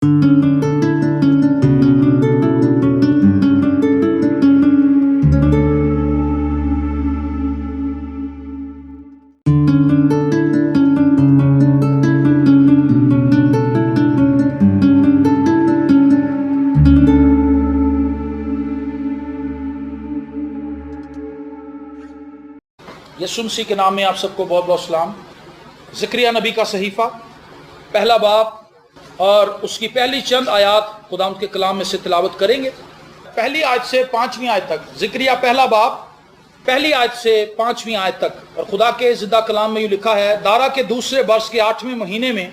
यसुम मसीह के नाम में आप सबको बहुत बहुत सलाम। ज़करिया नबी का सहीफ़ा पहला बाब और उसकी पहली चंद आयत खुदा के कलाम में से तिलावत करेंगे। पहली आयत से 5वीं आयत तक, ज़करिया पहला बाब पहली आयत से 5वीं आयत तक। और खुदा के ज़िंदा कलाम में यूँ लिखा है, दारा के दूसरे वर्ष के 8वें महीने में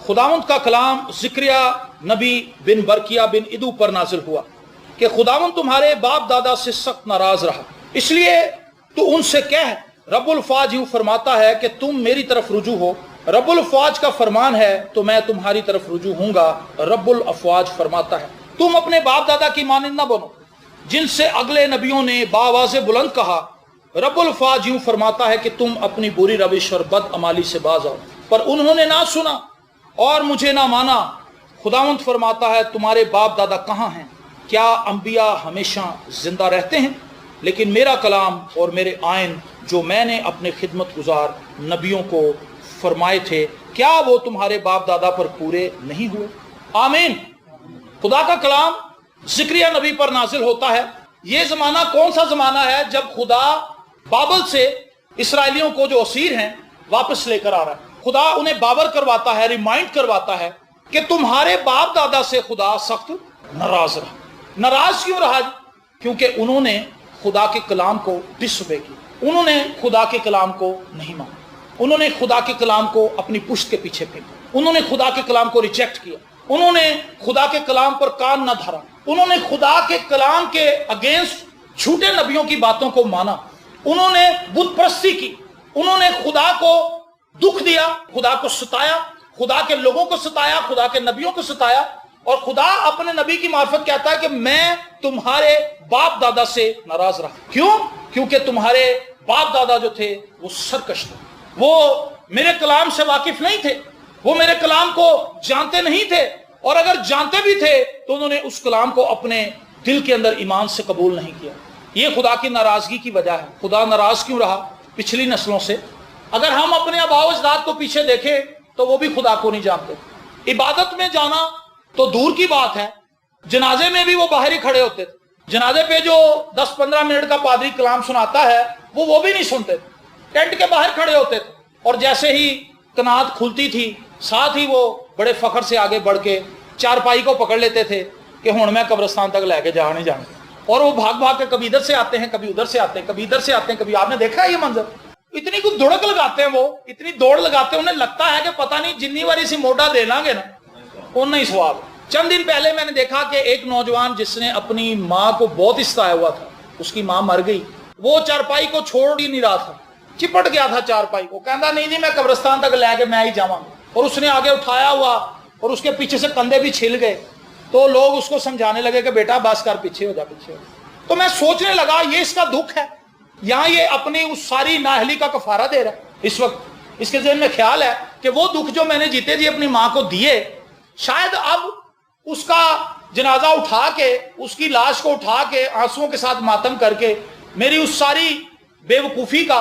खुदावंद का कलाम ज़करिया नबी बिन बरकिया बिन इदू पर नाजिल हुआ कि खुदावंद तुम्हारे बाप दादा से सख्त नाराज़ रहा, इसलिए तू उनसे कह, रब्बुल फ़ाज यूँ फरमाता है कि तुम मेरी तरफ रुजू हो। रब्बुल फ़ाज का फरमान है तो मैं तुम्हारी तरफ रुजू हूँगा। रब्बुल अफ़वाज फरमाता है, तुम अपने बाप दादा की मानिंद न बनो जिनसे अगले नबियों ने बावाज़े बुलंद कहा। रब्बुल फ़ाज यूँ फरमाता है कि तुम अपनी बुरी रविश और बद अमाली से बाज आओ, पर उन्होंने ना सुना और मुझे ना माना। खुदावंद फरमाता है, तुम्हारे बाप दादा कहाँ हैं? क्या अंबिया हमेशा जिंदा रहते हैं? लेकिन मेरा कलाम और मेरे आयन जो मैंने अपने खिदमत गुजार नबियों को फरमाए थे, क्या वो तुम्हारे बाप दादा पर पूरे नहीं हुए? आमीन। खुदा का कलाम ज़करिया नबी पर नाजिल होता है। ये ज़माना कौन सा ज़माना है? जब खुदा बाबल से इसराइलियों को जो असीर हैं वापस लेकर आ रहा है। खुदा उन्हें बाबर करवाता है, रिमाइंड करवाता है कि तुम्हारे बाप दादा से खुदा सख्त नाराज रहा। नाराज क्यों रहा? क्योंकि उन्होंने खुदा के कलाम को डिसओबे किया, उन्होंने खुदा के कलाम को नहीं माना, उन्होंने खुदा के कलाम को अपनी पुश्त के पीछे फेंका, उन्होंने खुदा के कलाम को रिजेक्ट किया, उन्होंने खुदा के कलाम पर कान न धरा, उन्होंने खुदा के कलाम के अगेंस्ट झूठे नबियों की बातों को माना, उन्होंने बुत परस्ती की, उन्होंने खुदा को दुख दिया, खुदा को सताया, खुदा के लोगों को सताया, खुदा के नबियों को सताया। और खुदा अपने नबी की मार्फत कहता है कि मैं तुम्हारे बाप दादा से नाराज रहा। क्यों? क्योंकि तुम्हारे बाप दादा जो थे वो सरकश थे, वो मेरे कलाम से वाकिफ नहीं थे, वो मेरे कलाम को जानते नहीं थे, और अगर जानते भी थे तो उन्होंने उस कलाम को अपने दिल के अंदर ईमान से कबूल नहीं किया। ये खुदा की नाराजगी की वजह है। खुदा नाराज क्यों रहा पिछली नस्लों से? अगर हम अपने आबाओ अजदाद को पीछे देखें तो वो भी खुदा को नहीं जानते। इबादत में जाना तो दूर की बात है, जनाजे में भी वो बाहर ही खड़े होते थे। जनाजे पे जो 10-15 मिनट का पादरी कलाम सुनाता है वो भी नहीं सुनते, टेंट के बाहर खड़े होते थे। और जैसे ही कनात खुलती थी, साथ ही वो बड़े फखर से आगे बढ़ के चारपाई को पकड़ लेते थे कि हुण मैं कब्रिस्तान तक लेके जा नहीं जाना। और वो भाग भाग के कभी इधर से आते हैं, कभी उधर से आते हैं, कभी इधर से आते हैं, कभी आपने देखा है ये मंजर? इतनी कुछ धुड़क लगाते हैं, वो इतनी दौड़ लगाते हैं, उन्हें लगता है कि पता नहीं जितनी बार इसी मोटा दे लांगे ना उतना ही स्वाब। चंद दिन पहले मैंने देखा कि एक नौजवान जिसने अपनी माँ को बहुत ही सताया हुआ था, उसकी माँ मर गई, वो चारपाई को छोड़ ही नहीं रहा था, चिपट गया था चारपाई को, कहता नहीं मैं कब्रिस्तान तक लेके मैं ही जाऊंगा। और उसने आगे उठाया हुआ और उसके पीछे से कंधे भी छिल गए, तो लोग उसको समझाने लगे कि बेटा बस कर, पीछे हो जा, पीछे हो जा। तो मैं सोचने लगा ये इसका दुख है, यहाँ ये अपनी उस सारी नाअहली का कफारा दे रहा है। इस वक्त इसके ज़हन में ख्याल है कि वो दुख जो मैंने जीते जी अपनी माँ को दिए, शायद अब उसका जनाजा उठा के, उसकी लाश को उठा के आंसुओं के साथ मातम करके मेरी उस सारी बेवकूफ़ी का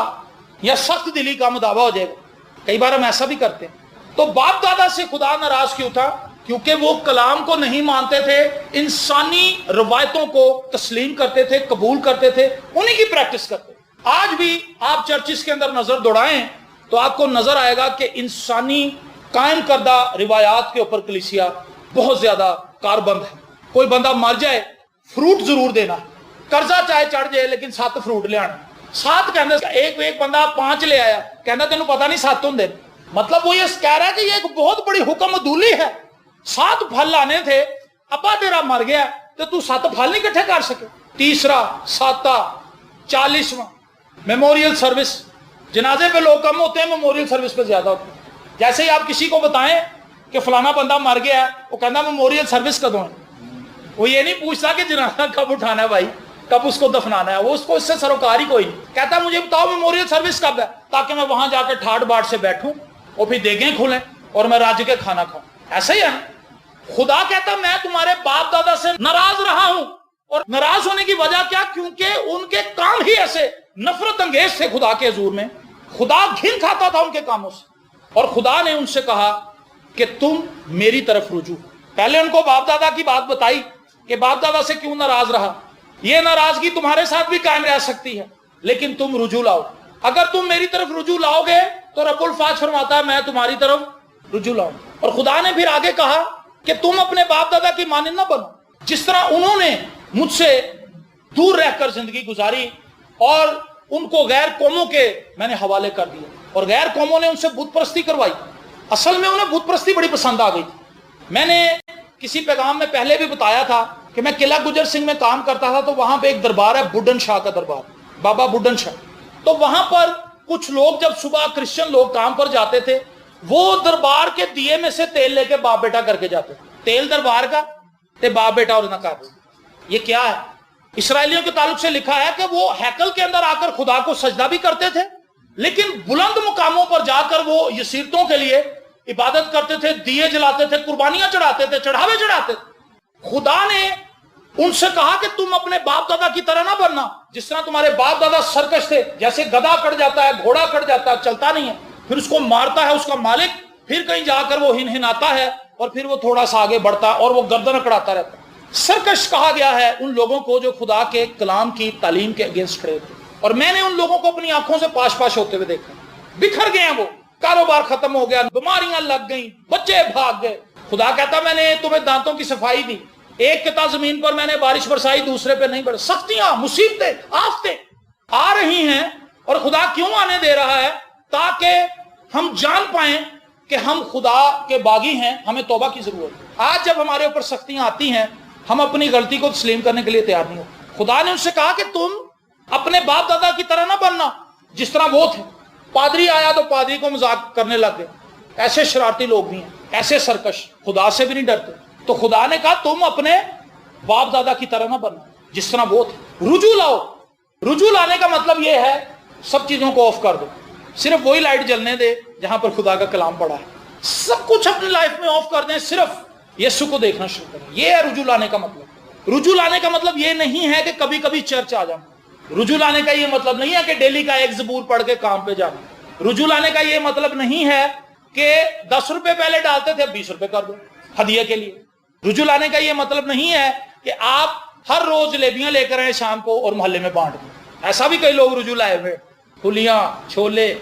या सख्त दिली का मुदावा हो जाएगा। कई बार हम ऐसा भी करते हैं। तो बाप दादा से खुदा नाराज क्यों था? क्योंकि वो कलाम को नहीं मानते थे, इंसानी रवायतों को तस्लीम करते थे, कबूल करते थे, उन्हीं की प्रैक्टिस करते थे। आज भी आप चर्चिस के अंदर नजर दौड़ाएं तो आपको नजर आएगा कि इंसानी कायम करदा रिवायात के ऊपर कलीसिया बहुत ज्यादा कारबंद है। कोई बंदा मर जाए, फ्रूट जरूर देना, कर्जा चाहे चढ़ जाए लेकिन 7 फ्रूट ले आना। 7 कहते, एक बंदा 5 ले आया, कहना तेन पता नहीं 7 होंगे। मतलब वो ये कह रहा है कि ये एक बहुत बड़ी हुक्म अदूली है, 7 फल लाने थे, अब्बा तेरा मर गया तो तू 7 फल नहीं इकट्ठे कर सके। तीसरा, 7, 40वां मेमोरियल सर्विस। जनाजे पे लोग कम होते हैं, मेमोरियल सर्विस पे ज्यादा होते हैं। जैसे ही आप किसी को बताएं कि फलाना बंदा मर गया है, वो कहना मेमोरियल सर्विस कदों है। वो ये नहीं पूछता कि जनाजा कब उठाना है भाई, कब उसको दफनाना है, वो उसको इससे सरोकार ही कोई नहीं। कहता मुझे बताओ मेमोरियल सर्विस कब है, ताकि मैं वहां जाकर ठाट बाट से बैठूं और फिर देखें खुलें और मैं राज्य के खाना खाऊं। ऐसा ही है ना। خدا کہتا میں تمہارے باپ دادا سے ناراض رہا ہوں، اور ناراض ہونے کی وجہ کیا؟ کیونکہ ان کے کام ہی ایسے نفرت انگیز تھے خدا کے حضور میں، خدا گھن کھاتا تھا ان کے کاموں سے، اور خدا نے ان سے کہا کہ تم میری طرف رجوع۔ پہلے ان کو باپ دادا کی بات بتائی کہ باپ دادا سے کیوں ناراض رہا، یہ ناراضگی تمہارے ساتھ بھی قائم رہ سکتی ہے، لیکن تم رجوع لاؤ۔ اگر تم میری طرف رجوع لاؤ گے تو رب الفاظ فرماتا ہے میں تمہاری طرف رجوع لاؤں۔ اور خدا نے پھر آگے کہا کہ تم اپنے باپ دادا کی مانند نہ بنو، جس طرح انہوں نے مجھ سے دور رہ کر زندگی گزاری اور ان کو غیر قوموں کے میں نے حوالے کر دیا، اور غیر قوموں نے ان سے بت پرستی کروائی۔ اصل میں انہیں بت پرستی بڑی پسند آ گئی تھی۔ میں نے کسی پیغام میں پہلے بھی بتایا تھا کہ میں قلعہ گجر سنگھ میں کام کرتا تھا، تو وہاں پہ ایک دربار ہے بڈن شاہ کا دربار، بابا بڈن شاہ۔ تو وہاں پر کچھ لوگ جب صبح کرسچن لوگ کام پر جاتے تھے، وہ دربار کے دیے میں سے تیل لے کے باپ بیٹا کر کے جاتے تھے، تیل دربار کا تے باپ بیٹا اور نہ کر۔ یہ کیا ہے؟ اسرائیلیوں کے تعلق سے لکھا ہے کہ وہ ہیکل کے اندر آ کر خدا کو سجدہ بھی کرتے تھے، لیکن بلند مقاموں پر جا کر وہ یسیرتوں کے لیے عبادت کرتے تھے، دیے جلاتے تھے، قربانیاں چڑھاتے تھے، چڑھاوے چڑھاتے تھے۔ خدا نے ان سے کہا کہ تم اپنے باپ دادا کی طرح نہ بننا، جس طرح تمہارے باپ دادا سرکش تھے، جیسے گدھا کٹ جاتا ہے، گھوڑا کٹ جاتا ہے، چلتا نہیں ہے، پھر اس کو مارتا ہے اس کا مالک، پھر کہیں جا کر وہ ہنہناتا ہے اور پھر وہ تھوڑا سا آگے بڑھتا ہے اور وہ گردن اکڑاتا رہتا ہے۔ سرکش کہا گیا ہے ان لوگوں کو جو خدا کے کلام کی تعلیم کے اگینسٹ کھڑے تھے، اور میں نے ان لوگوں کو اپنی آنکھوں سے پاش پاش ہوتے ہوئے دیکھا۔ بکھر گئے ہیں وہ، کاروبار ختم ہو گیا، بیماریاں لگ گئیں، بچے بھاگ گئے۔ خدا کہتا میں نے تمہیں دانتوں کی صفائی دی، ایک قطع زمین پر میں نے بارش برسائی، دوسرے پہ نہیں برس۔ سختیاں، مصیبتیں، آفتیں آ رہی ہیں، اور خدا کیوں آنے دے رہا ہے؟ تاکہ ہم جان پائیں کہ ہم خدا کے باغی ہیں، ہمیں توبہ کی ضرورت ہے۔ آج جب ہمارے اوپر سختیاں آتی ہیں، ہم اپنی غلطی کو تسلیم کرنے کے لیے تیار نہیں ہو۔ خدا نے ان سے کہا کہ تم اپنے باپ دادا کی طرح نہ بننا جس طرح وہ تھے۔ پادری آیا تو پادری کو مذاق کرنے لگ گئے، ایسے شرارتی لوگ بھی ہیں، ایسے سرکش، خدا سے بھی نہیں ڈرتے۔ تو خدا نے کہا تم اپنے باپ دادا کی طرح نہ بننا جس طرح وہ تھے، رجوع لاؤ۔ رجوع لانے کا مطلب یہ ہے سب چیزوں کو آف کر دو، صرف وہی لائٹ جلنے دے جہاں پر خدا کا کلام پڑا ہے، سب کچھ اپنی لائف میں آف کر دیں، صرف یسوع کو دیکھنا شروع کریں۔ یہ ہے رجوع لانے کا مطلب۔ رجوع لانے کا مطلب یہ نہیں ہے کہ کبھی کبھی چرچ آ جانا۔ رجوع لانے کا یہ مطلب نہیں ہے کہ ڈیلی کا ایک زبور پڑھ کے کام پہ جانا۔ رجوع لانے کا یہ مطلب نہیں ہے کہ 10 روپے پہلے ڈالتے تھے 20 روپے کر دو ہدیے کے لیے۔ رجوع لانے کا یہ مطلب نہیں ہے کہ آپ ہر روز جلیبیاں لے کر آئیں شام کو اور محلے میں بانٹ دیں۔ ایسا بھی کئی لوگ رجوع لائے ہوئے، پھلیاں، چھولے،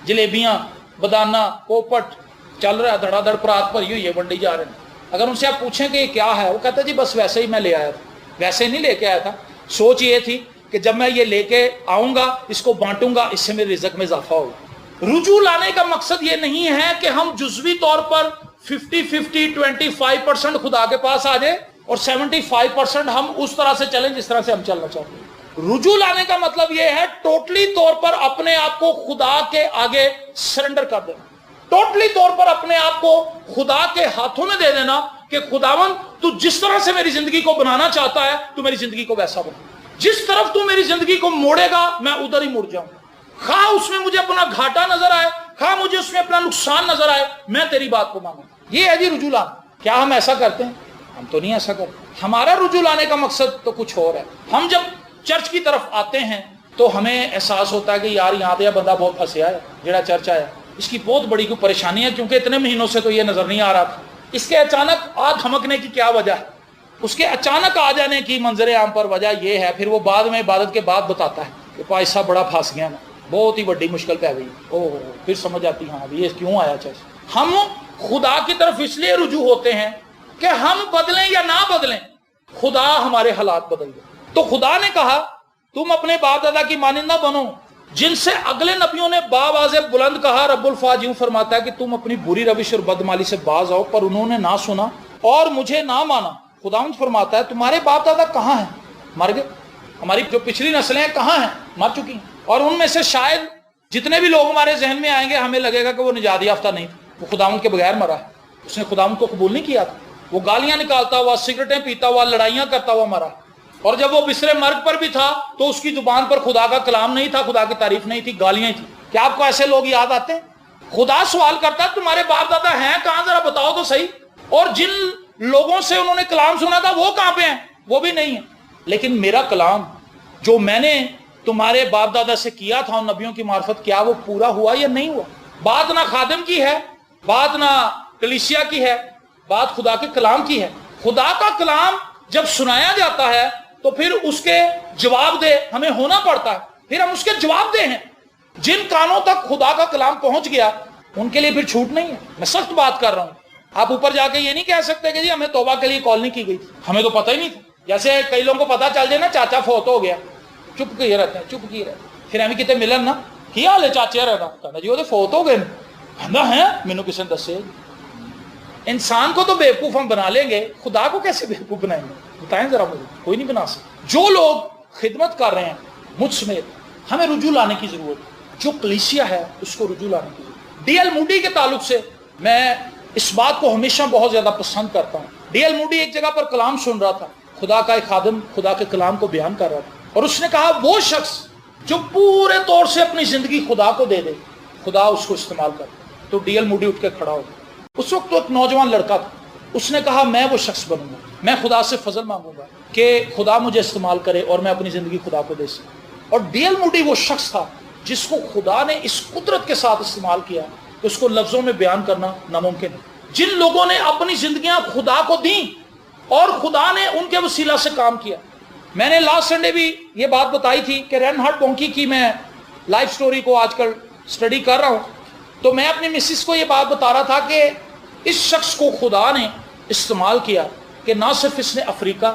جلیبیاں، بدانا، پوپٹ چل رہا ہے، دھڑا دھڑ پرات پر یہ ونڈی جا رہے ہیں۔ اگر ان سے آپ پوچھیں کہ یہ کیا ہے، وہ کہتا ہے جی بس ویسے ہی میں لے آیا تھا۔ ویسے نہیں لے کے آیا تھا، سوچ یہ تھی کہ جب میں یہ لے کے آؤں گا، اس کو بانٹوں گا، اس سے میرے رزق میں اضافہ ہوگا۔ رجوع لانے کا مقصد یہ نہیں ہے کہ ہم جزوی طور پر 25% خدا کے پاس آ جائے اور 75% ہم اس طرح سے چلیں جس طرح سے ہم چلنا چاہتے ہیں۔ رجوع لانے کا مطلب یہ ہے ٹوٹلی طور پر اپنے آپ کو خدا کے آگے سرنڈر کر دینا، ٹوٹلی طور پر اپنے آپ کو خدا کے ہاتھوں میں دے دینا کہ خداوند تو جس طرح سے میری زندگی کو بنانا چاہتا ہے تو میری زندگی کو ویسا بنا، جس طرف تو میری زندگی کو موڑے گا میں ادھر ہی مڑ جاؤں، خواہ اس میں مجھے اپنا گھاٹا نظر آئے، خواہ مجھے اس میں اپنا نقصان نظر آئے، میں تیری بات کو مانوں۔ یہ ہے جی رجوع لانا۔ کیا ہم ایسا کرتے ہیں؟ ہم تو نہیں ایسا کرتے۔ ہمارا رجوع لانے کا مقصد تو کچھ اور ہے۔ ہم جب چرچ کی طرف آتے ہیں تو ہمیں احساس ہوتا ہے کہ یار یہاں پہ بندہ بہت پھنسیا ہے، جڑا چرچ آیا، اس کی بہت بڑی کوئی پریشانی ہے، کیونکہ اتنے مہینوں سے تو یہ نظر نہیں آ رہا تھا۔ اس کے اچانک آگ دھمکنے کی کیا وجہ ہے؟ اس کے اچانک آ جانے کی منظر عام پر وجہ یہ ہے، پھر وہ بعد میں عبادت کے بعد بتاتا ہے کہ پائی صاحب بڑا پھنس گیا میں، بہت ہی بڑی مشکل پہ گئی۔ اوہ پھر سمجھ آتی ہاں یہ کیوں آیا چرچ۔ ہم خدا کی طرف اس لیے رجوع ہوتے ہیں کہ ہم بدلیں یا نہ بدلیں، خدا ہمارے حالات بدل دے۔ تو خدا نے کہا تم اپنے باپ دادا کی مانند نہ بنو جن سے اگلے نبیوں نے باواز بلند کہا۔ رب الفاظ یوں فرماتا ہے کہ تم اپنی بری روش اور بدمالی سے باز آؤ، پر انہوں نے نہ سنا اور مجھے نہ مانا۔ خداوند فرماتا ہے تمہارے باپ دادا کہاں ہیں؟ مر گئے۔ ہماری جو پچھلی نسلیں ہیں کہاں ہیں؟ مر چکی ہیں۔ اور ان میں سے شاید جتنے بھی لوگ ہمارے ذہن میں آئیں گے ہمیں لگے گا کہ وہ نجات یافتہ نہیں تھا، وہ خداوند کے بغیر مرا ہے، اس نے خداوند کو قبول نہیں کیا تھا، وہ گالیاں نکالتا ہوا، سگریٹیں پیتا ہوا، لڑائیاں کرتا ہوا مرا۔ اور جب وہ بستر مرگ پر بھی تھا تو اس کی زبان پر خدا کا کلام نہیں تھا، خدا کی تعریف نہیں تھی، گالیاں تھیں۔ کیا آپ کو ایسے لوگ یاد آتے ہیں؟ خدا سوال کرتا ہے تمہارے باپ دادا ہیں کہاں، ذرا بتاؤ تو صحیح۔ اور جن लोगों से उन्होंने कलाम सुना था, वो कहां पे हैं? वो भी नहीं है। लेकिन मेरा कलाम जो मैंने तुम्हारे बाप दादा से किया था उन नबियों की मार्फत, क्या वो पूरा हुआ या नहीं हुआ? बात ना खादिम की है, बात ना कलीसिया की है, बात खुदा के कलाम की है। खुदा का कलाम जब सुनाया जाता है तो फिर उसके जवाब दे हमें होना पड़ता है, फिर हम उसके जवाब दे हैं। जिन कानों तक खुदा का कलाम पहुंच गया उनके लिए फिर छूट नहीं है। मैं सख्त बात कर रहा हूं। आप ऊपर जाके ये नहीं कह सकते कि जी हमें तौबा के लिए कॉल नहीं की गई थी, हमें तो पता ही नहीं था। जैसे कई लोगों को पता चल जाए ना चाचा फौत हो गया, चुप किए रहते हैं, चुप किए रहते। फिर हमें कितने मिलन ना की हाल है चाचे रहना, कहना जी वो फौत हो गए है, मैनू किसी ने दसे। इंसान को तो बेवकूफ हम बना लेंगे, खुदा को कैसे बेवकूफ बनाएंगे? बताएं जरा मुझे, कोई नहीं बना सकता। जो लोग खिदमत कर रहे हैं मुझ समेत, हमें रुजू लाने की जरूरत है। जो कलीसिया है उसको रुजू लाने की जरूरत। डीएल मूडी के ताल्लुक से मैं इस बात को हमेशा बहुत ज्यादा पसंद करता हूँ। डीएल मूडी एक जगह पर कलाम सुन रहा था, खुदा का एक खादिम खुदा के कलाम को बयान कर रहा था, और उसने कहा वो शख्स जो पूरे तौर से अपनी जिंदगी खुदा को दे दे, खुदा उसको इस्तेमाल कर। तो डीएल मूडी उठ के खड़ा हो गया। उस वक्त तो एक नौजवान लड़का था, उसने कहा मैं वो शख्स बनूंगा, मैं खुदा से फजल मांगूंगा कि खुदा मुझे इस्तेमाल करे और मैं अपनी जिंदगी खुदा को दे सकूं। और डीएल मूडी वो शख्स था जिसको खुदा ने इस कुदरत के साथ इस्तेमाल किया कि उसको लफ्जों में बयान करना नामुमकिन है। जिन लोगों ने अपनी जिंदगियां खुदा को दी और खुदा ने उनके वसीला से काम किया। मैंने लास्ट संडे भी ये बात बताई थी कि रेनहार्ड बोंकी की मैं लाइफ स्टोरी को आजकल स्टडी कर रहा हूं, तो मैं अपनी मिसिस को ये बात बता रहा था कि इस शख्स को खुदा ने इस्तेमाल किया कि ना सिर्फ इसने अफ्रीका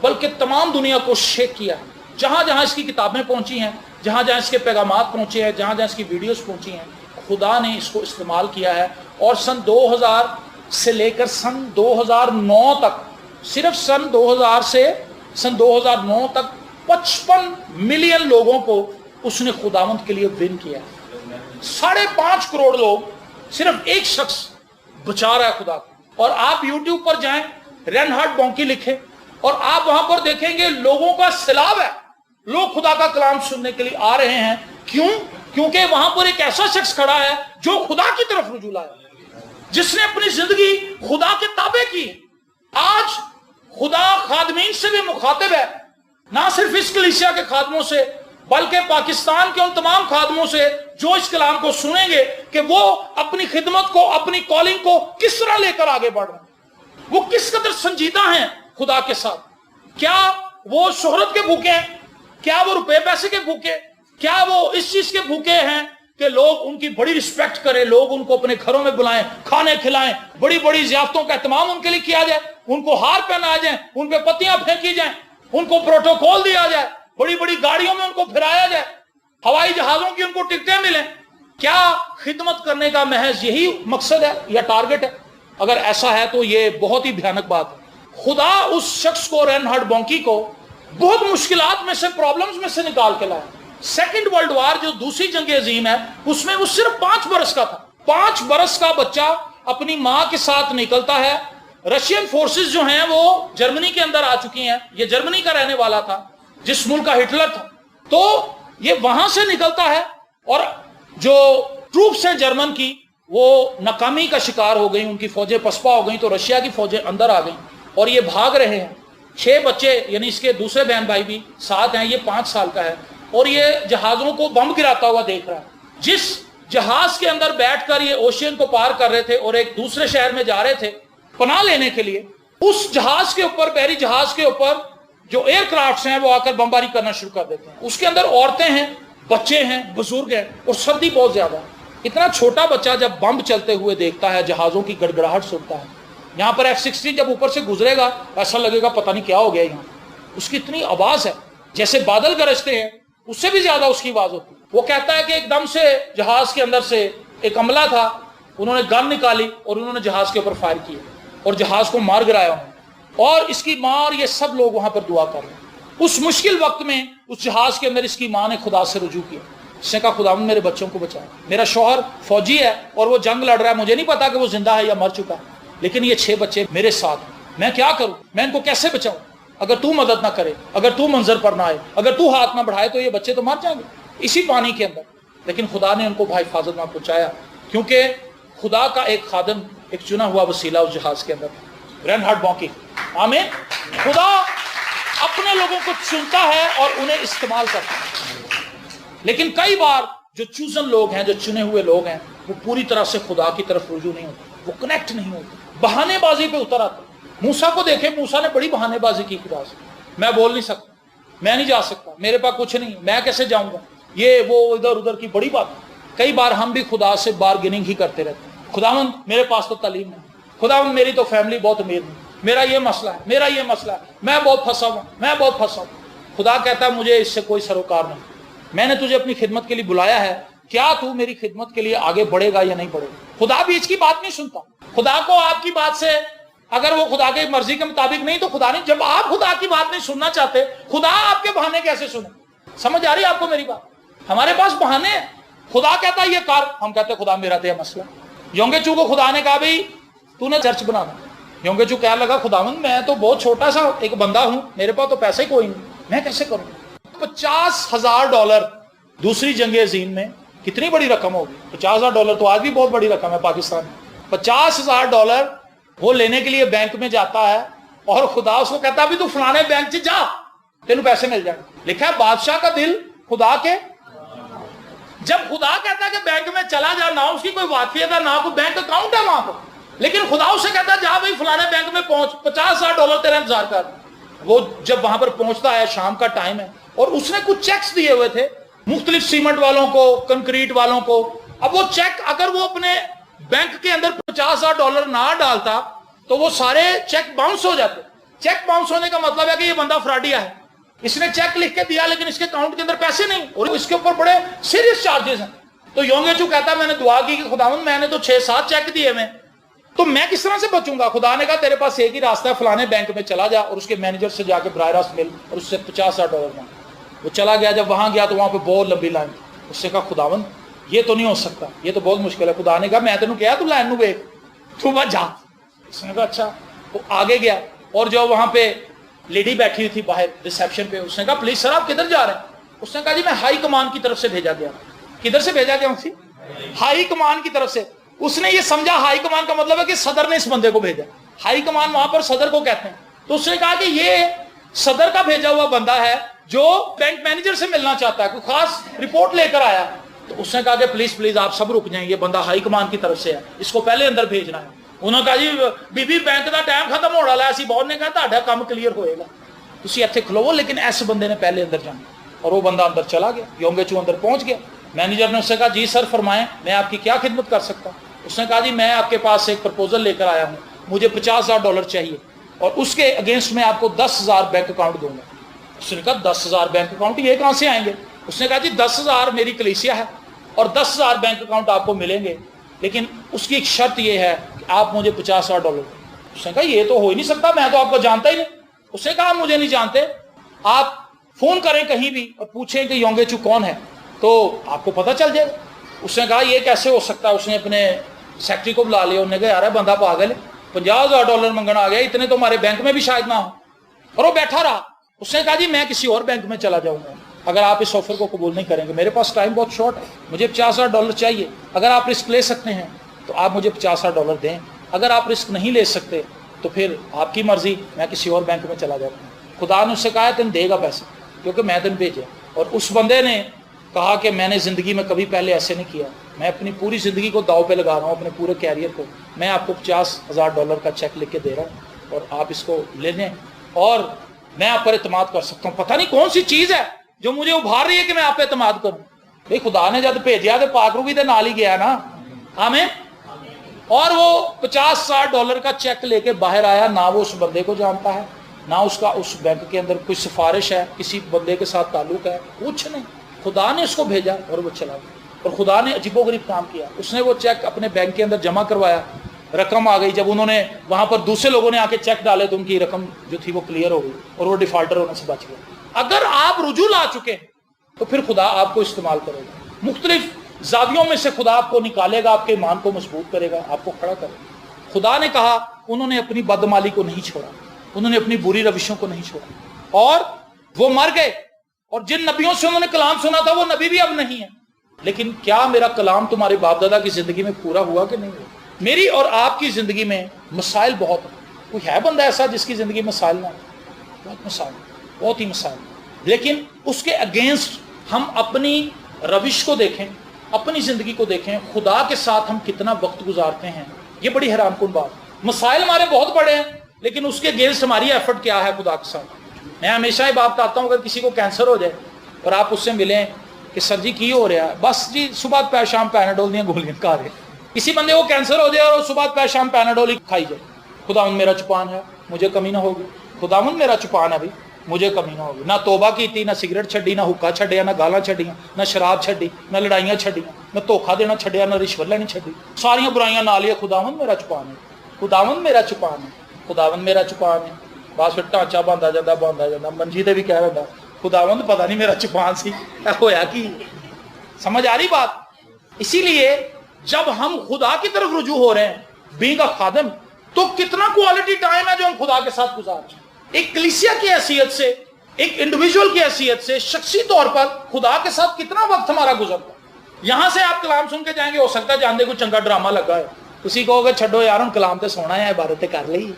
बल्कि तमाम दुनिया को शेक किया। जहां जहां इसकी किताबें पहुंची हैं, जहां जहां इसके पैगामात पहुंचे हैं, जहां जहां इसकी वीडियोस पहुंची हैं, खुदा ने इसको इस्तेमाल किया है। और सन 2000 से लेकर सन 2009 तक, सिर्फ सन 2000 से सन 2009 तक 55 मिलियन लोगों को उसने खुदावंत के लिए विन किया। 5.5 करोड़ लोग, सिर्फ एक शख्स बचा रहा है खुदा को। और आप YouTube पर जाएं, रेनहार्ड बोंकी लिखें और आप वहां पर देखेंगे लोगों का सैलाब है। लोग खुदा का कलाम सुनने के लिए आ रहे हैं। क्यों? क्योंकि वहां पर एक ऐसा शख्स खड़ा है जो खुदा की तरफ रुजू लाया, जिसने अपनी जिंदगी खुदा के ताबे की। आज खुदा खादमीन से भी मुखातिब है, ना सिर्फ इस कलीसिया के खादमों से बल्कि पाकिस्तान के उन तमाम खादमों से जो इस कलाम को सुनेंगे कि वो अपनी खिदमत को, अपनी कॉलिंग को किस तरह लेकर आगे बढ़ रहे हैं, वो किस कदर संजीदा हैं खुदा के साथ। क्या वो शोहरत के भूखे हैं? क्या वो रुपए पैसे के भूखे? क्या वो इस चीज के भूखे हैं कि लोग उनकी बड़ी रिस्पेक्ट करें, लोग उनको अपने घरों में बुलाएं, खाने खिलाएं, बड़ी बड़ी जियाफतों का एहतमाम उनके लिए किया जाए, उनको हार पहनाए जाए, उन पे पत्तियां फेंकी जाए, उनको प्रोटोकॉल दिया जाए, बड़ी बड़ी गाड़ियों में उनको फिराया जाए, हवाई जहाजों की उनको टिकटें मिलें? क्या खिदमत करने का महज यही मकसद है या टारगेट है? अगर ऐसा है तो ये बहुत ही भयानक बात है। खुदा उस शख्स को, रेनहार्ड बोंकी को, बहुत मुश्किलात में से, प्रॉब्लम्स में से निकाल के लाया। सेकेंड वर्ल्ड वार जो दूसरी जंग अजीम है, उसमें वो सिर्फ 5 बरस का था। 5 बरस का बच्चा अपनी माँ के साथ निकलता है। रशियन फोर्सेस जो हैं वो जर्मनी के अंदर आ चुकी हैं। ये जर्मनी का रहने वाला था, जिस मुल्क का हिटलर था। तो ये वहां से निकलता है और जो ट्रूप्स हैं जर्मन की, वो नाकामी का शिकार हो गई, उनकी फौजें पसपा हो गई। तो रशिया की फौजें अंदर आ गई और ये भाग रहे हैं। 6 बच्चे, यानी इसके दूसरे बहन भाई भी साथ हैं। ये 5 साल का है और ये जहाजों को बम गिराता हुआ देख रहा है। जिस जहाज के अंदर बैठकर ये ओशियन को पार कर रहे थे और एक दूसरे शहर में जा रहे थे पनाह लेने के लिए, उस जहाज के ऊपर, बहरी जहाज के ऊपर जो एयरक्राफ्ट हैं वो आकर बमबारी करना शुरू कर देते हैं। उसके अंदर औरतें हैं, बच्चे हैं, बुजुर्ग हैं और सर्दी बहुत ज्यादा। इतना छोटा बच्चा जब बम चलते हुए देखता है, जहाजों की गड़गड़ाहट सुनता है, यहाँ पर F-16 जब ऊपर से गुजरेगा ऐसा लगेगा पता नहीं क्या हो गया यहाँ। उसकी इतनी आवाज है, जैसे बादल गरजते हैं उससे भी ज्यादा उसकी आवाज होती है। वो कहता है कि एकदम से जहाज के अंदर से एक अमला था, उन्होंने गन निकाली और उन्होंने जहाज के ऊपर फायर किया और जहाज को मार गिराया उन्होंने। और इसकी माँ और ये सब लोग वहां पर दुआ कर रहे हैं। उस मुश्किल वक्त में उस जहाज के अंदर इसकी माँ ने खुदा से रुजू किया। इसने कहा खुदा मेरे बच्चों को बचाए, मेरा शौहर फौजी है और वो जंग लड़ रहा है, मुझे नहीं पता कि वो जिंदा है या मर चुका है, लेकिन ये 6 बच्चे मेरे साथ हैं, मैं क्या करूं, मैं इनको कैसे बचाऊं? अगर तू मदद ना करे, अगर तू मंजर पर ना आए, अगर तू हाथ ना बढ़ाए तो ये बच्चे तो मर जाएंगे इसी पानी के अंदर। लेकिन खुदा ने उनको भाई हिफाजत में पहुंचाया, क्योंकि खुदा का एक खादम, एक चुना हुआ वसीला उस जहाज के अंदर। Reinhard Bonnke. आमीन। खुदा अपने लोगों को चुनता है और उन्हें इस्तेमाल करता है, लेकिन कई बार जो चूजन लोग हैं, जो चुने हुए लोग हैं, वो पूरी तरह से खुदा की तरफ रुजू नहीं होते, वो कनेक्ट नहीं होते, बहानेबाजी पे उतर आते। मूसा को देखें, मूसा ने बड़ी बहानेबाजी की खुदा से, मैं बोल नहीं सकता, मैं नहीं जा सकता, मेरे पास कुछ नहीं, मैं कैसे जाऊंगा, ये वो इधर उधर की बड़ी बात। कई बार हम भी खुदा से बार्गेनिंग ही करते रहते हैं। खुदावंद मेरे पास तो तालीम नहीं, खुदावंद मेरी तो फैमिली बहुत अमीर नहीं, मेरा ये मसला है, मेरा ये मसला है, मैं बहुत फंसा हुआ, मैं बहुत फंसा हूं। खुदा कहता है मुझे इससे कोई सरोकार नहीं, मैंने तुझे अपनी खिदमत के लिए बुलाया है, क्या तू मेरी खिदमत के लिए आगे बढ़ेगा या नहीं बढ़ेगा। खुदा बीच की बात नहीं सुनता। खुदा को आपकी बात से, अगर वो खुदा की मर्जी के मुताबिक नहीं तो खुदा नहीं, जब आप खुदा की बात नहीं सुनना चाहते, खुदा आपके बहाने कैसे सुने। समझ आ रही है आपको मेरी बात। हमारे पास बहाने हैं। खुदा कहता है ये कर, हम कहते खुदा मेरा तो मसला। योंगेचू को खुदा ने कहा भाई तूने चर्च बनाना। योंगेचू कहने लगा खुदावंद मैं तो बहुत छोटा सा एक बंदा हूं, मेरे पास तो पैसे कोई नहीं, मैं कैसे करूं। $50,000 दूसरी जंग अजीम में कितनी बड़ी रकम होगी। $50,000 तो आज भी बहुत बड़ी रकम है पाकिस्तान में। $50,000 वो लेने के लिए बैंक में जाता है और खुदा उसको कहता है भी तू फलाने बैंक से जा, तेन पैसे मिल जाएंगे। लिखा है बादशाह का दिल खुदा के, जब खुदा कहता है कि बैंक में चला जा, ना उसकी कोई वाकियत है, ना कोई बैंक अकाउंट है वहां पर, लेकिन खुदा उसे कहता है जा भाई फलाने बैंक में पहुंच, $50,000 तेरा इंतजार कर। वो जब वहां पर पहुंचता है, शाम का टाइम है, और उसने कुछ चेक्स दिए हुए थे मुख्तलिफ सीमेंट वालों को, कंक्रीट वालों को। अब वो चेक अगर वो अपने बैंक के अंदर $50,000 ना डालता तो वो सारे चेक बाउंस हो जाते। चेक बाउंस होने का मतलब है कि ये बंदा फ्रॉडिया है, इसने चेक लिख के दिया लेकिन इसके अकाउंट के अंदर पैसे नहीं, और इसके ऊपर बड़े सीरियस चार्जेस हैं। तो योंगेचू कहता है मैंने दुआ की कि खुदावंद मैंने तो 6-7 चेक दिए मैं, तो मैं किस तरह से बचूंगा। खुदा ने कहा तेरे पास एक ही रास्ता है, फलाने बैंक में चला जा और उसके मैनेजर से जाके बराह रास्त मिल और उससे $50,000 मांग। वो चला गया, जब वहां गया तो वहां पे बहुत लंबी लाइन। उससे कहा खुदावंद ये तो नहीं हो सकता, ये तो बहुत मुश्किल है। खुदा ने कहा मैं तेन कहा तू लाइन वेख, तू बस जा। उसने कहा अच्छा। वो आगे गया और जो वहां पे लेडी बैठी हुई थी बाहर रिसेप्शन पे, उसने कहा प्लीज सर आप किधर जा रहे हैं। उसने कहा जी मैं हाई कमान की तरफ से भेजा गया। किधर से भेजा गया उसी? हाई कमान की तरफ से। उसने ये समझा हाई कमान का मतलब है कि सदर ने इस बंदे को भेजा। हाई कमान वहां पर सदर को कहते हैं। तो उसने कहा कि ये सदर का भेजा हुआ बंदा है जो बैंक मैनेजर से मिलना चाहता है, कोई खास रिपोर्ट लेकर आया। तो उसने कहा कि प्लीज प्लीज आप सब रुक जाएं, ये बंदा हाई कमान की तरफ से है, इसको पहले अंदर भेजना है। उन्होंने कहा जी बीबी बैंक का टाइम खत्म हो रहा है, असी बहुत ने कहा ਤੁਹਾਡਾ ਕੰਮ क्लीयर होएगा, तुसी ਇੱਥੇ खलोवो, लेकिन इस बंदे ने पहले अंदर जाना। और वो बंदा अंदर चला गया, योंगेचू अंदर पहुंच गया। मैनेजर ने उससे कहा जी सर फरमाएं मैं आपकी क्या खिदमत कर सकता हूँ। उसने कहा जी मैं आपके पास एक प्रपोजल लेकर आया हूँ, मुझे $50,000 चाहिए और उसके अगेंस्ट में आपको 10,000 बैंक अकाउंट दूंगा। उसने कहा 10,000 बैंक अकाउंट ये कहां से आएंगे। उसने कहा जी 10,000 मेरी कलीसिया है और 10,000 बैंक अकाउंट आपको मिलेंगे, लेकिन उसकी एक शर्त ये है कि आप मुझे $50,000। उसने कहा ये तो हो ही नहीं सकता, मैं तो आपको जानता ही नहीं। उसने कहा मुझे नहीं जानते, आप फोन करें कहीं भी और पूछें कि योंगेचू कौन है तो आपको पता चल जाएगा। उसने कहा ये कैसे हो सकता है। उसने अपने सेक्रेटरी को बुला लिया, उन्होंने कहा यार बंदा पागल है, $50,000 मंगना आ गया, इतने तो हमारे बैंक में भी शायद ना हो। और वो बैठा रहा। उसने कहा जी मैं किसी और बैंक में चला जाऊंगा अगर आप इस ऑफर को कबूल नहीं करेंगे, मेरे पास टाइम बहुत शॉर्ट है, मुझे $50,000 चाहिए। अगर आप रिस्क ले सकते हैं तो आप मुझे $50,000 दें, अगर आप रिस्क नहीं ले सकते तो फिर आपकी मर्जी, मैं किसी और बैंक में चला जाता हूँ। खुदा ने उससे कहा तेन देगा पैसे क्योंकि मैं तेन भेजा। और उस बंदे ने कहा कि मैंने ज़िंदगी में कभी पहले ऐसे नहीं किया, मैं अपनी पूरी ज़िंदगी को दाव पे लगा रहा हूँ, अपने पूरे कैरियर को, मैं आपको $50,000 का चेक लिख के दे रहा हूँ और आप इसको ले लें और मैं आप पर एतमाद कर सकता हूँ। पता नहीं कौन सी चीज़ है जो मुझे उभार रही है कि मैं आप पे एतमाद करूँ। भाई खुदा ने जब भेजा तो पाकरू भी तो नाल ही गया ना। आमीन। और वो $50,000 का चेक लेके बाहर आया, ना वो उस बंदे को जानता है, ना उसका उस बैंक के अंदर कोई सिफारिश है, किसी बंदे के साथ ताल्लुक है, कुछ नहीं। खुदा ने उसको भेजा और वो चला गया। और खुदा ने अजीबोगरीब काम किया। उसने वो चेक अपने बैंक के अंदर जमा करवाया, रकम आ गई। जब उन्होंने वहां पर दूसरे लोगों ने आके चेक डाले तो उनकी रकम जो थी वो क्लियर हो गई और वो डिफॉल्टर होने से बच गया। अगर आप रुजू ला चुके हैं तो फिर खुदा आपको इस्तेमाल करेगा, मुख्तलिफ जावियों में से खुदा आपको निकालेगा, आपके ईमान को मजबूत करेगा, आपको खड़ा करेगा। खुदा ने कहा उन्होंने अपनी बदमाली को नहीं छोड़ा, उन्होंने अपनी बुरी रविशों को नहीं छोड़ा और वो मर गए। और जिन नबियों से उन्होंने कलाम सुना था वो नबी भी अब नहीं है। लेकिन क्या मेरा कलाम तुम्हारे बाप दादा की जिंदगी में पूरा हुआ कि नहीं हुआ? मेरी और आपकी जिंदगी में मसाइल बहुत हैं, کوئی ہے بندہ ایسا جس کی زندگی مسائل نہ ہو؟ بہت مسائل، بہت ہی مسائل. لیکن اس کے اگینسٹ ہم اپنی روش کو دیکھیں، اپنی زندگی کو دیکھیں، خدا کے ساتھ ہم کتنا وقت گزارتے ہیں. یہ بڑی حیران کن بات. مسائل ہمارے بہت بڑے ہیں لیکن اس کے اگینسٹ ہماری ایفرٹ کیا ہے خدا کے ساتھ. میں ہمیشہ یہ بات بتاتا ہوں، اگر کسی کو کینسر ہو جائے اور آپ اس سے ملیں کہ سر جی کی ہو رہا ہے، بس جی صبح پہ شام پیناڈول دیا گولیاں کھا رہے. کسی بندے کو کینسر ہو جائے اور صبح پہ شام پیناڈول ہی کھائی جائے، خداوند میرا چپان ہے مجھے کمی نہ ہوگی، خداوند میرا چپان ہے بھی مجھے کمی نہ ہوگی. نہ توبہ کی تھی، نہ سگریٹ چھڈی، نہ حکا چھڈیا، نہ گالاں چھڈیاں، نہ شراب چھڈی، نہ لڑائیاں چھڈیاں، نہ دھوکھا دینا چھڈیا، نہ رشوت لینی چھڈی، ساریاں برائیاں نہ لیا. خداوند میرا چپان ہے، خداوند میرا چپان ہے، خداوند میرا چپان ہے. بس پھر ٹانچا بنتا جاتا منجی تے بھی کہہ رہا خداوند پتہ نہیں میرا چپان سی ہویا کی. سمجھ آ رہی بات؟ اسی لیے جب ہم خدا کی طرف رجوع ہو رہے ہیں بینگ اے خادم، تو کتنا کوالٹی ٹائم ہے جو ہم خدا کے ساتھ گزار رہے ہیں. ایک کلیسیا کی حیثیت سے، ایک انڈیویجول کی حیثیت سے، شخصی طور پر خدا کے ساتھ کتنا وقت ہمارا گزرتا ہے. یہاں سے آپ کلام سن کے جائیں گے، ہو سکتا ہے جاندے کوئی چنگا ڈرامہ لگا ہے، کسی کہو گے چھڈو یار ہم کلام تے سونا ہے، عبادت کر لی،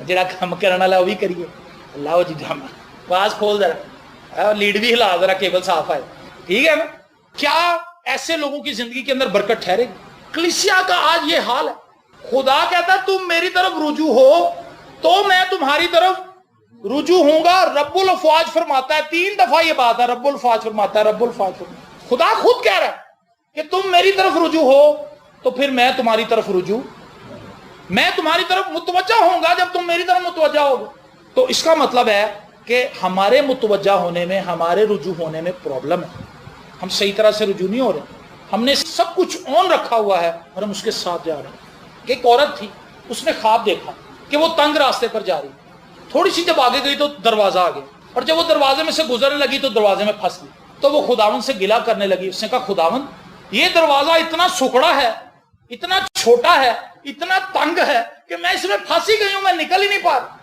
جڑا کام کرنے والا وہ بھی کریے. اللہ وہ جی ڈرامہ آواز کھول ذرا، لیڈ بھی ہلا ذرا، کیبل صاف آئے، ٹھیک ہے نا. کیا ایسے لوگوں کی زندگی کے اندر برکت ٹھہرے گی؟ کلیسیا کا آج یہ حال ہے. خدا کہتا ہے تم میری طرف رجوع ہو تو میں تمہاری طرف رجوع ہوں گا. رب الافواج فرماتا ہے، 3 دفعہ یہ بات ہے، رب الافواج فرماتا ہے، رب الافواج فرماتا ہے. خدا خود کہہ رہا ہے کہ تم میری طرف رجوع ہو تو پھر میں تمہاری طرف رجوع، میں تمہاری طرف متوجہ ہوں گا جب تم میری طرف متوجہ ہوگے. تو اس کا مطلب ہے کہ ہمارے متوجہ ہونے میں، ہمارے رجوع ہونے میں پرابلم ہے. ہم صحیح طرح سے رجوع نہیں ہو رہے. ہم نے سب کچھ آن رکھا ہوا ہے اور ہم اس کے ساتھ جا رہے ہیں. ایک عورت تھی، اس نے خواب دیکھا کہ وہ تنگ راستے پر جا رہی، تھوڑی سی جب آگے گئی تو دروازہ آ گیا، اور جب وہ دروازے میں سے گزرنے لگی تو دروازے میں پھنس گئی. تو وہ خداوند سے گلا کرنے لگی. اس نے کہا خداوند یہ دروازہ اتنا سکڑا ہے، اتنا چھوٹا ہے، اتنا تنگ ہے کہ میں اس میں پھنسی گئی ہوں، میں نکل ہی نہیں پا رہا.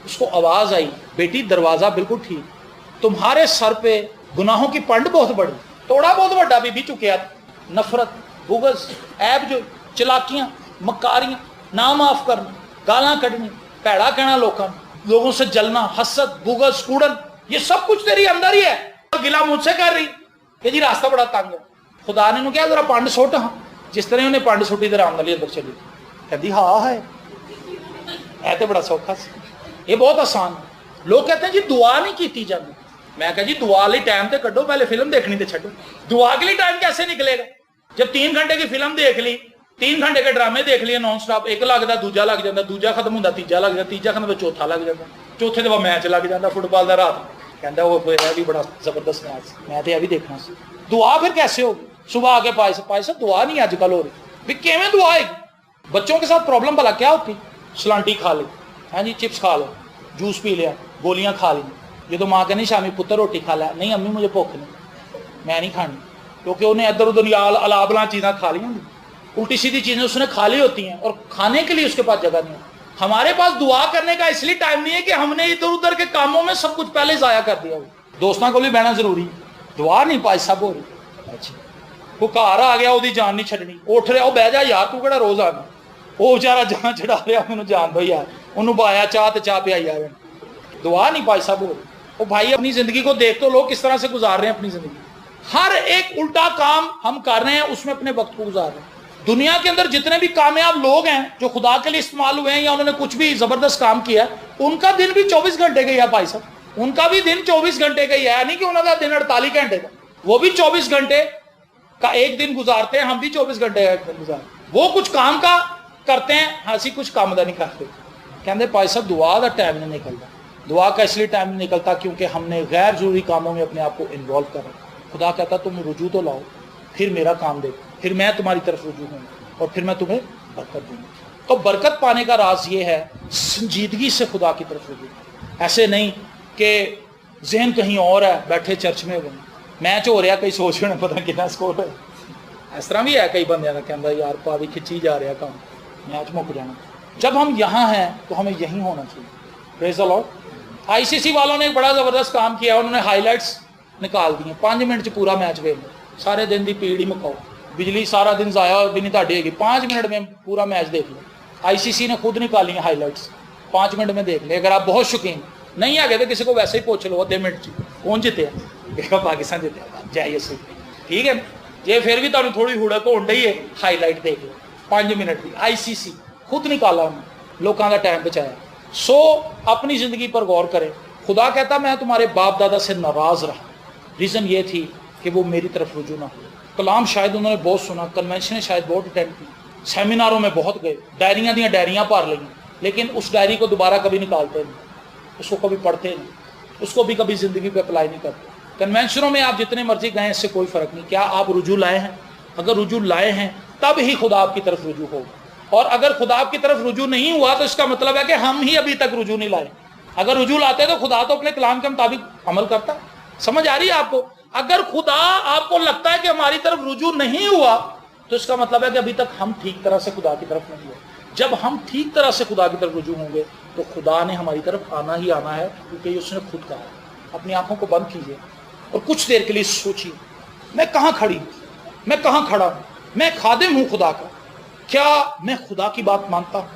اس کو آواز آئی، بیٹی دروازہ بالکل ٹھیک، تمہارے سر پہ گناہوں کی پنڈ بہت بڑی، توڑا بہت بڑا بھی چکیا، نفرت، بغض، عیب جو، چلاکیاں، مکاریاں، نا معاف کرنا، گالاں کڈنی، پیڑا کہنا لوگوں سے جلنا، حسد، بغض، کوڑن، یہ سب کچھ تیری اندر ہی ہے. گلا مجھ سے کر رہی کہ جی راستہ بڑا تنگ ہے. خدا نے کہا ذرا پانڈ سوٹ. ہاں جس طرح انہیں پانڈ سوٹی تو رام والی اندر چلی، کہتی ہاں ہے تو بڑا سوکھا سی، یہ بہت آسان ہے. لوگ کہتے ہیں جی دعا نہیں کیتی جاتی. میں کہا جی دعا لی ٹائم تے کڈو، پہلے فلم دیکھنی تے چھڈو. دعا کے لیے ٹائم کیسے نکلے گا؟ جب 3 گھنٹے کی فلم دیکھ لی، 3 گھنٹے کے ڈرامے دیکھ لیے نان سٹاپ، ایک لگتا دوجا لگ جاتا، دوجا ختم ہوتا تیجا لگ جاتا، تیجا ختم ہوتا چوتھا لگ جاتا، چوتھے دفعہ میچ لگ جاتا فٹ بال کا. رات کہتا وہ بھی بڑا زبردست میچ، میں تو یہ بھی دیکھنا سی. دعا پھر کیسے ہوگی؟ صبح آ کے پائے صاحب دعا نہیں آج کل ہو رہی بھی کیویں دعا ہے. بچوں کے ساتھ پرابلم بھلا کیا ہوتی؟ سلانٹی کھا لی، ہاں جی چپس کھا لو، جوس پی لیا، گولیاں کھا لی. یہ تو ماں کہنی شامی پتر روٹی کھا لیا، نہیں امی مجھے بھوک نہیں، میں نہیں کھانی، کیونکہ انہیں ادھر ادھر الابلا چیزیں کھا لی ہوں، الٹی سیدھی چیزیں اس نے کھا لی ہوتی ہیں اور کھانے کے لیے اس کے پاس جگہ نہیں ہے. ہمارے پاس دعا کرنے کا اس لیے ٹائم نہیں ہے کہ ہم نے ادھر ادھر کے کاموں میں سب کچھ پہلے ضائع کر دیا. دوستوں کو بھی بہنا ضروری ہے، دعا نہیں پائی صاحب ہو رہی. اچھا وہ گھر آ گیا، وہ جان نہیں چھڈنی، اٹھ رہا وہ بہ جا یار تو کہڑا روز آنا، وہ بیچارہ جان چڑھا رہا مجھے جان دو یار، انہوں بایا چاہ تو چاہ پیا یار. دعا نہیں پائی صاحب ہو رہی. وہ بھائی اپنی زندگی کو دیکھ تو لوگ کس طرح سے گزار رہے ہیں اپنی زندگی. ہر ایک الٹا کام ہم کر رہے ہیں، اس میں اپنے وقت کو گزار رہے ہیں. دنیا کے اندر جتنے بھی کامیاب لوگ ہیں جو خدا کے لیے استعمال ہوئے ہیں یا انہوں نے کچھ بھی زبردست کام کیا ہے، ان کا دن بھی 24 گھنٹے کا ہی ہے بھائی صاحب. ان کا بھی دن 24 گھنٹے کا ہی ہے، نہیں کہ انہوں کا دن 48 گھنٹے کا. وہ بھی 24 گھنٹے کا ایک دن گزارتے ہیں، ہم بھی 24 گھنٹے کا ایک دن گزارتے ہیں. وہ کچھ کام کا کرتے ہیں، ہنسی کچھ کام دا نہیں کرتے. کہتے بھائی صاحب دعا کا ٹائم نہیں نکلتا. دعا کا اس لیے ٹائم نہیں نکلتا کیونکہ ہم نے غیر ضروری کاموں میں اپنے آپ کو انوالو کر رہا. خدا کہتا تم رجوع تو لاؤ، پھر میرا کام دیکھو، پھر میں تمہاری طرف رجوع ہوں اور پھر میں تمہیں برکت دوں گا. تو برکت پانے کا راز یہ ہے سنجیدگی سے خدا کی طرف رجوع. ایسے نہیں کہ ذہن کہیں اور ہے، بیٹھے چرچ میں ہوئے میچ ہو رہا، کئی سوچ رہے ہیں پتہ کتنا سکور ہے. اس طرح بھی ہے کئی بندے کا کہتا یار پاوی کھچی جا رہا کام، میچ مک جانا. جب ہم یہاں ہیں تو ہمیں یہیں ہونا چاہیے. پریز دی لارڈ. آئی سی سی والوں نے ایک بڑا زبردست کام کیا، انہوں نے ہائی لائٹس نکال دی ہیں. 5 منٹ پورا میچ ویک لو، سارے دن دی پیڑ ہی مکاؤ، بجلی سارا دن ضائع بھی نہیں تاڑی ہوگی، 5 منٹ میں پورا میچ دیکھ لو. آئی سی سی نے خود نکالی ہیں ہائی لائٹس. 5 मिनट में देख ले। अगर आप बहुत शौकीन नहीं आ गए तो किसी को वैसे ही पूछ लो 2 मिनट कौन जितया, पाकिस्तान जितया जाइए सही, ठीक है। ये फिर भी तुहानू थोड़ी हुड़क होण डई है, हाईलाइट देख लो 5 मिनट की। ICC खुद निकाला उन्होंने, लोगों का टाइम बचाया। सो अपनी जिंदगी पर गौर करें। खुदा कहता मैं तुम्हारे बाप दादा से नाराज रहा, रीज़न ये थी कि वो मेरी तरफ रुजू ना हुए। कलाम शायद उन्होंने बहुत सुना, कन्वेंशन शायद बहुत अटेंड की, सेमिनारों में बहुत गए, डायरियाँ दी डायरियाँ भर ली, लेकिन उस डायरी को दोबारा कभी निकालते नहीं, उसको कभी पढ़ते नहीं, उसको भी कभी ज़िंदगी पे अप्लाई नहीं करते। कन्वेंशनों में आप जितने मर्जी गए इससे कोई फ़र्क नहीं। क्या आप रुजू लाए हैं? अगर रुजू लाए हैं तब ही खुदा आपकी तरफ रुजू होगा, और अगर खुदा आपकी तरफ रुजू नहीं हुआ तो इसका मतलब है कि हम ही अभी तक रुजू नहीं लाए। अगर रुजू लाते तो खुदा तो अपने कलाम के मुताबिक अमल करता। समझ आ रही है आपको? अगर खुदा आपको लगता है कि हमारी तरफ रुजू नहीं हुआ तो इसका मतलब है कि अभी तक हम ठीक तरह से खुदा की तरफ नहीं हुए। जब हम ठीक तरह से खुदा की तरफ रुजू होंगे तो खुदा ने हमारी तरफ आना ही आना है, क्योंकि उसने खुद कहा है। अपनी आंखों को बंद कीजिए और कुछ देर के लिए सोचिए, मैं कहाँ खड़ी हूँ, मैं कहाँ खड़ा हूँ, मैं खादिम हूँ खुदा का। क्या मैं खुदा की बात मानता हूँ?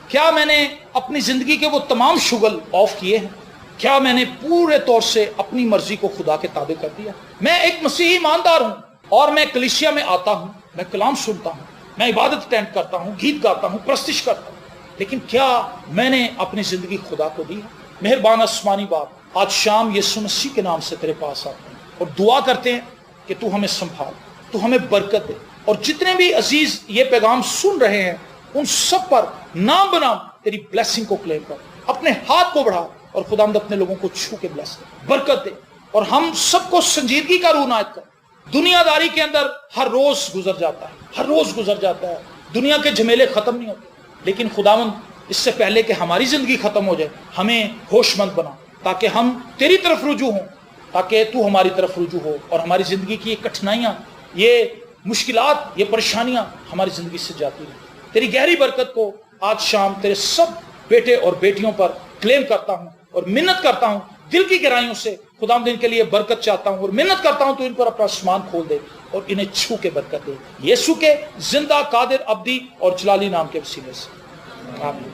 क्या मैंने अपनी जिंदगी के वो तमाम शुगल ऑफ किए हैं? क्या मैंने पूरे तौर से अपनी मर्जी को खुदा के ताबे कर दिया? मैं एक मसीही ईमानदार हूँ और मैं कलीसिया में आता हूँ, मैं कलाम सुनता हूँ, मैं इबादत अटेंड करता हूँ, गीत गाता हूँ, प्रस्तिश करता हूँ, लेकिन क्या मैंने अपनी जिंदगी खुदा को दी है? मेहरबान आसमानी बाप, आज शाम यीशु मसीह के नाम से तेरे पास आते हैं और दुआ करते हैं कि तू हमें संभाल, तू हमें बरकत दे। और जितने भी अजीज ये पैगाम सुन रहे हैं उन सब पर नाम बनाम तेरी ब्लेसिंग को क्लेम कर, अपने हाथ को बढ़ा और खुदावंद अपने लोगों को छू के ब्लेस कर, बरकत दे। और हम सबको संजीदगी का रूह नायत कर। दुनियादारी के अंदर हर रोज गुजर जाता है, हर रोज गुजर जाता है, दुनिया के झमेले खत्म नहीं होते, लेकिन खुदावंद इससे पहले कि हमारी जिंदगी खत्म हो जाए हमें होशमंद बना, ताकि हम तेरी तरफ रुजू हों, ताकि तू हमारी तरफ रुजू हो और हमारी जिंदगी की ये कठिनाइयाँ, ये मुश्किलात, ये परेशानियां हमारी जिंदगी से जाती रही। तेरी गहरी बरकत को आज शाम तेरे सब बेटे और बेटियों पर क्लेम करता हूं और मिन्नत करता हूं दिल की गहराइयों से। खुदावंद इनके लिए बरकत चाहता हूं और मिन्नत करता हूं तो इन पर अपना आसमान खोल दे और इन्हें छू के बरकत दे, यीशु के जिंदा, कादिर, अब्दी और जलाली नाम के वसीले से, आमीन।